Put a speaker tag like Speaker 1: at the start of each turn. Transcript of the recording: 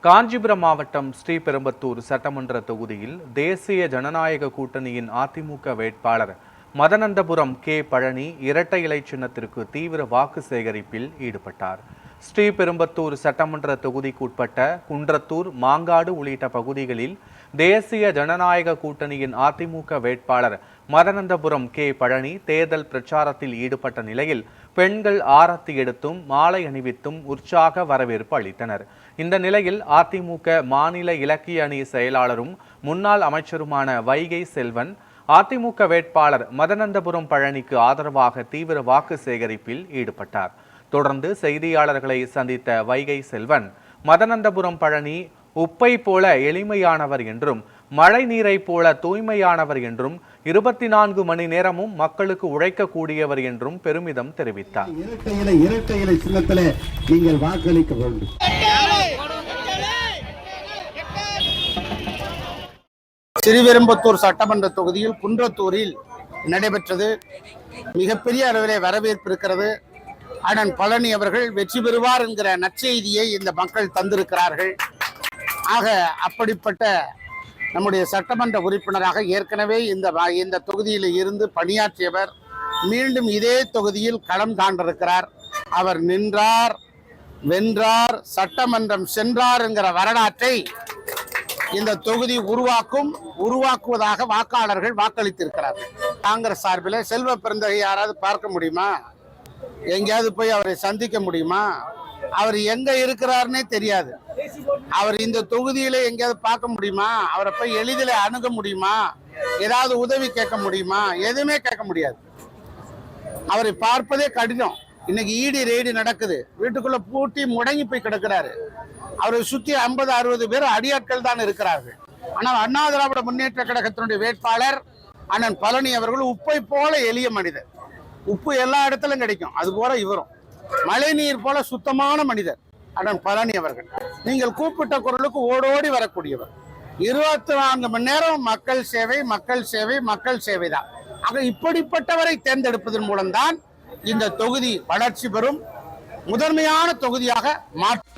Speaker 1: காஞ்சிபுரம் மாவட்டம் ஸ்ரீபெரும்பத்தூர் சட்டமன்ற தொகுதியில் தேசிய ஜனநாயக கூட்டணியின் அதிமுக வேட்பாளர் மதனந்தபுரம் கே பழனி இரட்டை இலை சின்னத்திற்கு தீவிர வாக்கு சேகரிப்பில் ஈடுபட்டார். ஸ்ரீபெரும்பத்தூர் சட்டமன்ற தொகுதிக்குட்பட்ட குன்றத்தூர், மாங்காடு உள்ளிட்ட பகுதிகளில் தேசிய ஜனநாயக கூட்டணியின் அதிமுக வேட்பாளர் மதனந்தபுரம் கே பழனி தேர்தல் பிரச்சாரத்தில் ஈடுபட்ட நிலையில் பெண்கள் ஆரத்தி எடுத்தும் மாலை அணிவித்தும் உற்சாக வரவேற்பு அளித்தனர். இந்த நிலையில் அதிமுக மாநில இலக்கிய அணி செயலாளரும் முன்னாள் அமைச்சருமான வைகை செல்வன் அதிமுக வேட்பாளர் மதனந்தபுரம் பழனிக்கு ஆதரவாக தீவிர வாக்கு சேகரிப்பில் ஈடுபட்டார். தொடர்ந்து செய்தியாளர்களை சந்தித்த வைகை செல்வன், மதனந்தபுரம் பழனி உப்பை போல எளிமையானவர் என்றும் மழை நீரை போல தூய்மையானவர் என்றும் 24 மணி நேரமும் மக்களுக்கு உழைக்கக்கூடியவர் என்றும் பெருமிதம் தெரிவித்தார்.
Speaker 2: இரட்டை இலை சின்னத்திலே நீங்கள் வாக்களிக்க வேண்டும். ஸ்ரீபெரும்பத்தூர் சட்டமன்ற தொகுதியில் குன்றத்தூரில் நடைபெற்றது. மிகப்பெரிய அளவிலே வரவேற்பு இருக்கிறது. அண்ணன் பழனி அவர்கள் வெற்றி பெறுவார் என்கிற நற்செய்தியை இந்த மக்கள் தந்திருக்கிறார்கள். ஆக அப்படிப்பட்ட நம்முடைய சட்டமன்ற உறுப்பினராக ஏற்கனவே இந்த தொகுதியில் இருந்து பணியாற்றியவர் மீண்டும் இதே தொகுதியில் களம் காண்டிருக்கிறார். அவர் நின்றார், வென்றார், சட்டமன்றம் சென்றார் என்கிற வரலாற்றை இந்த தொகுதி உருவாக்குவதாக வாக்காளர்கள் வாக்களித்திருக்கிறார்கள். காங்கிரஸ் சார்பில் செல்வ பெருந்தகை யாராவது பார்க்க முடியுமா? எங்கேயாவது போய் அவரை சந்திக்க முடியுமா? அவர் எங்க இருக்கிறாருன்னே தெரியாது. அவர் இந்த தொகுதியில எங்கேயாவது பார்க்க முடியுமா? அவரை போய் எளிதில் அணுக முடியுமா? ஏதாவது உதவி கேட்க முடியுமா? எதுவுமே கேட்க முடியாது. அவரை பார்ப்பதே கடினம். இன்னைக்கு ஈடி ரெய்டு நடக்குது, வீட்டுக்குள்ள பூட்டி முடங்கி போய் கிடக்கிறாரு. அவரை சுற்றி 50-60 பேர் அடியாட்கள் தான் இருக்கிறார்கள். ஆனால் அண்ணா திராவிட முன்னேற்ற கழகத்தினுடைய வேட்பாளர் அண்ணன் பழனி அவர்கள் உப்பை போல எளிய மனிதர். உப்பு எல்லா இடத்திலும் கிடைக்கும், அது போல இவரும் மழை நீர் போல சுத்தமான மனிதர் அண்ணன் பழனி அவர்கள். நீங்கள் கூப்பிட்ட குரலுக்கு ஓடோடி வரக்கூடியவர். 24 மணி நேரம் மக்கள் சேவை, மக்கள் சேவை, மக்கள் சேவை தான். ஆக இப்படிப்பட்டவரை தேர்ந்தெடுப்பதன் மூலம்தான் இந்த தொகுதி வளர்ச்சி பெறும், முதன்மையான தொகுதியாக மாற்றும்.